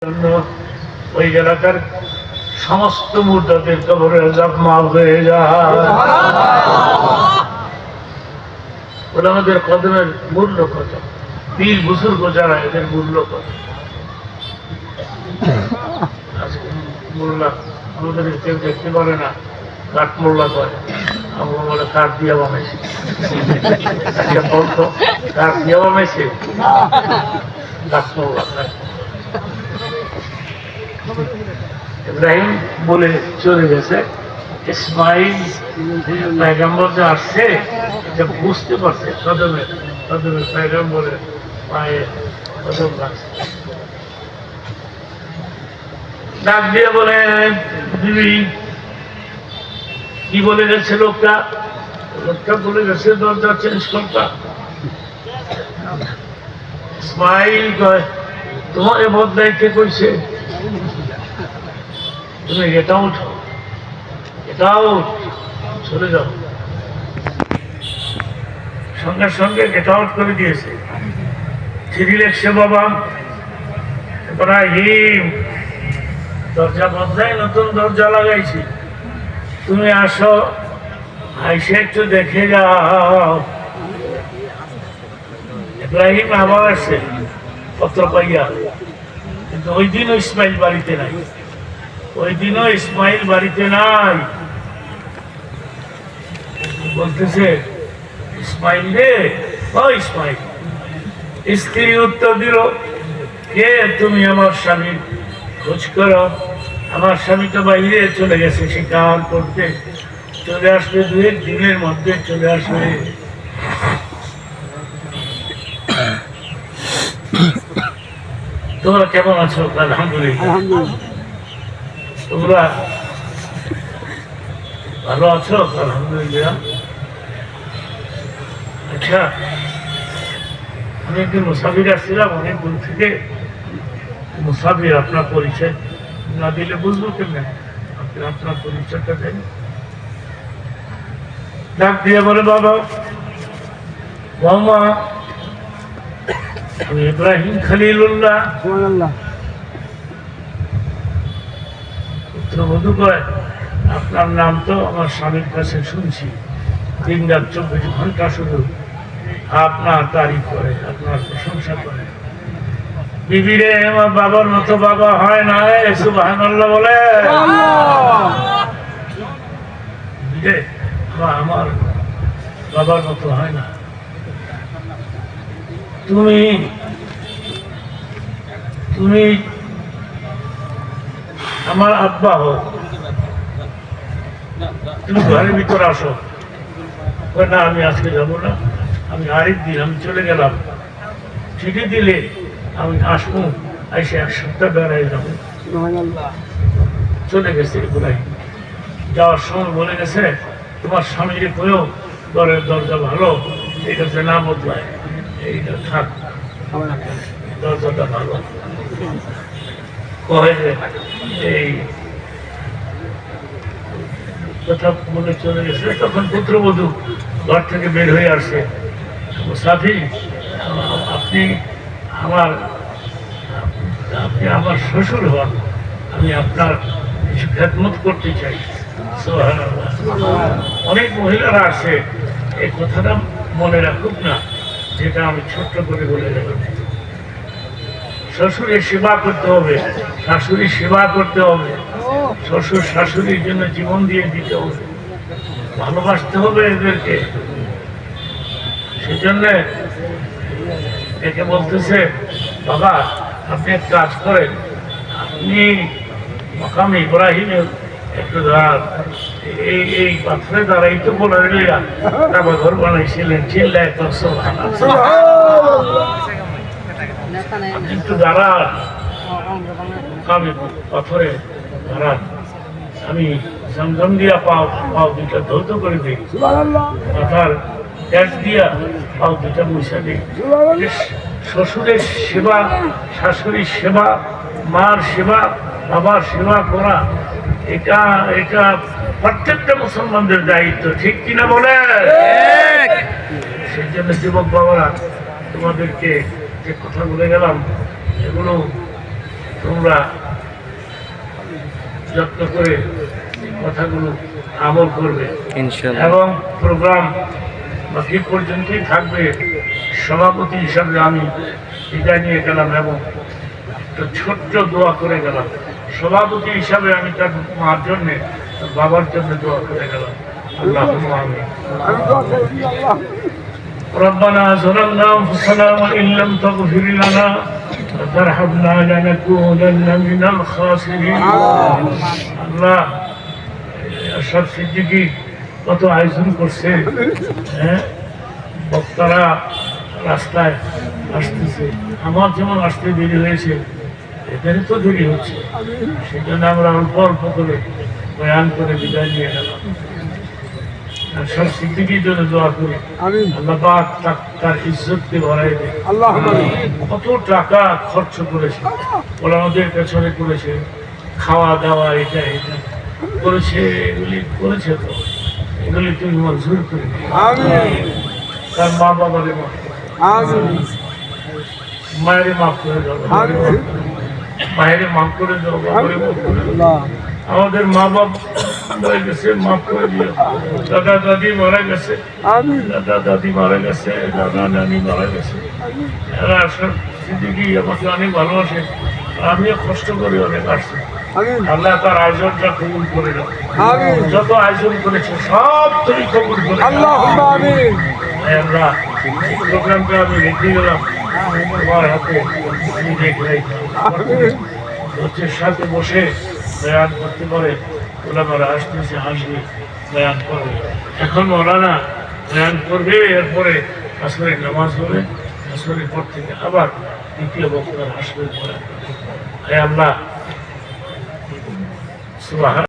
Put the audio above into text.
জন্য ওই এলাকার সমস্ত মুর্দাদের কবরের আযাব মাফ হয়ে যায়। ওলামাদের কদমের মূল্য কত, পীর বুজুর্গ যারা এদের মূল্য কত। আজকে মোল্লা আমাদের কেউ দেখতে পারে না, কাঠ মোল্লা করে, আমরা বলে কাঠ দিয়া বানাইছে। আচ্ছা বলতো কাঠ দিয়া বানাইছে, কাঠ মোল্লা। ইব্রাহিম বলে চলে গেছে, ইসমাইল পয়গম্বর যে আসছে এটা বুঝতে পারছে, কদমে কদমে পয়গম্বরের পায়ে কদম রাখছে। ডাক দিয়ে বলে, দিদি কি বলে গেছে লোকটা? লোকটা বলে গেছে দরজা চেঞ্জ করতা। ইসমাইল কয়, তোমার বদলাই কে কইছে? তুমি এটা উঠো, এটাও চলে যাও। সঙ্গে সঙ্গে গেট আউট করে দিয়েছে। চিঠি লিখছে, বাবা ইব্রাহিম দরজা বদলাই নতুন দরজা লাগাইছি, তুমি আসো, আইসে একটু দেখে যাও। ইব্রাহিম আবার আসছে পত্র পাইয়া, কিন্তু ওই দিনও ইসমাইল বাড়িতে নাই, ওই দিনও ইসমাইল বাড়িতে নাই। বলতেছে, ইসমাইল রে, ও ইসমাইল। স্ত্রী উত্তর দিল, কে তুমি? আমার স্বামীর খোঁজ করো। আমার স্বামী তো বাইরে চলে গেছে শিকার করতে, চলে আসবে 2 দিনের মধ্যে চলে আসবে। তোমরা কেমন আছো? আলহামদুলিল্লাহ। তোমরা ভালো আছো? আলহামদুলিল্লাহ। আচ্ছা, আমি একদিন মুসাফির আসছিলাম অনেক দূর থেকে। মুসাফির, আপনার পরিচয় না দিলে বুঝবো কেমন? আপনার পরিচয়টা দেন। ডাক দিয়ে বলে, বাবা বৌমা, আমি ইব্রাহিম খলিলুল্লাহ। পুত্রবধূ কয়, আপনার নাম তো আমার স্বামীর কাছে শুনছি, 3 রাত 24 ঘন্টা শুধু আপনার তারিফ করে, আপনার প্রশংসা করে। বিবি রে, আমার বাবার মতো বাবা হয় না, সুবহানাল্লাহ বলে। আমার বাবার মতো হয় না। তুমি তুমি আমার আব্বা হো, তুমি ঘরের ভিতর আসো। না, আমি আজকে যাবো না, আমি আরেকদিন, আমি চলে গেলাম। চিঠি দিলে আমি আসবো, এসে 1 সপ্তাহ বেড়াই যাবো। চলে গেছে ইব্রাহিম। যাওয়ার সময় বলে গেছে, তোমার স্বামীর কয়েও ঘরের দরজা ভালো, ঠিক আছে, না বদলায়, এইটা থাক, দরজাটা ভালো। এই কথা মনে চলে গেছে। তখন পুত্রবধূ ঘর থেকে বের হয়ে আসছে। সাথী, আপনি আমার শ্বশুর হন, আমি আপনার কিছু খেদমত করতে চাই। সুবহানাল্লাহ। অনেক মহিলারা আসে, এই কথাটা মনে রাখুক না, যেটা আমি ছোট্ট করে বলে গেলাম। শ্বশুরের সেবা করতে হবে, শাশুড়ির সেবা করতে হবে, শ্বশুর শাশুড়ির জন্য জীবন দিয়ে দিতে হবে, ভালোবাসতে হবে এদেরকে। সেজন্য একে বলতেছে, বাবা আপনি এক কাজ করেন, আপনি মাকাম ইব্রাহিমের একটু এই পাথরে দাঁড়াই তো বলে তারপর ঘর বানাইছিলেন, চিল্লা একটু দাঁড়ান, পাথরে দাঁড়ান, আমি জমজম দিয়া পাও 2টা ধৌত করে দিই, মাথার গ্যাস দিয়া পাও 2টা মুছা দিই। শ্বশুরের সেবা, শাশুড়ির সেবা, মার সেবা, বাবার সেবা করা, এটা প্রত্যেকটা মুসলমানদের দায়িত্ব, ঠিক কিনা বলে? সেই জন্য যুবক বাবারা, তোমাদেরকে যে কথা বলে গেলাম, এগুলো তোমরা যত্ন করে এই কথাগুলো আমল করবে ইনশাআল্লাহ। এবং প্রোগ্রাম বাকি পর্যন্তই থাকবে। সভাপতি হিসাবে আমি বিদায় নিয়ে গেলাম এবং একটা ছোট্ট দোয়া করে গেলাম। সভাপতি হিসাবে আমি তার মার জন্যে, তার বাবার জন্য দোয়া করে গেলাম। আল্লাহুম্মা আমিন। ربنا ظلمنا أنفسنا وإن لم تغفر لنا وترحمنا لنكونن من الخاسرين। আল্লাহ, আশরাফ সিদ্দিকী কত আয়োজন করছে, হ্যাঁ, বক্তারা রাস্তায় আসতেছে, আমার যেমন আসতে দেরি হয়েছে, এখানে তো দেরি হচ্ছে, সেজন্য আমরা অল্প অল্প করে বয়ান করে বিদায় নিয়ে গেলাম। সব সিদ্দিকির জন্য দোয়া করি, আল্লাহ পাক তার ইজ্জতকে বাড়াই দেয়। কত টাকা খরচ করেছে, ওলামাদের পেছনে করেছে, খাওয়া দাওয়া এটা এটা করেছে, এগুলি করেছে, তো এগুলি তুমি মঞ্জুর করে দিও। তার মা বাবারে মাফ করে, মায়েরে মাফ করে দাও, মায়েরে মাফ করে দাও, বাবারে মাফ করে দাও। আমাদের মা বাপ মারা গেছে, মাফ করে দিও। দাদা দাদি মারা গেছে, দাদা দাদি মারা গেছে, দাদা নানি মারা গেছে। এরা সব সিদ্দিকী আমাকে অনেক ভালোবাসে, আমিও কষ্ট করে অনেক আসছি। আল্লাহ তার আয়োজনটা কবুল করে দাও। যত আয়োজন করেছে সব তুমি কবুল করে দাও। আল্লাহ, এই প্রোগ্রামটা আমি রেখে গেলাম তোমার হাতে, তুমি দেখলাই হচ্ছে সাথে বসে বয়ান করতে পারে। ওলামারা আসতেছে, হাসবে, বয়ান করবে। এখন মৌলানা বয়ান করবে, এরপরে আসরের নামাজ হবে, আসরের পর থেকে আবার দ্বিতীয় বক্তার আসবে বয়ান করবে। আল্লাহ সুবহান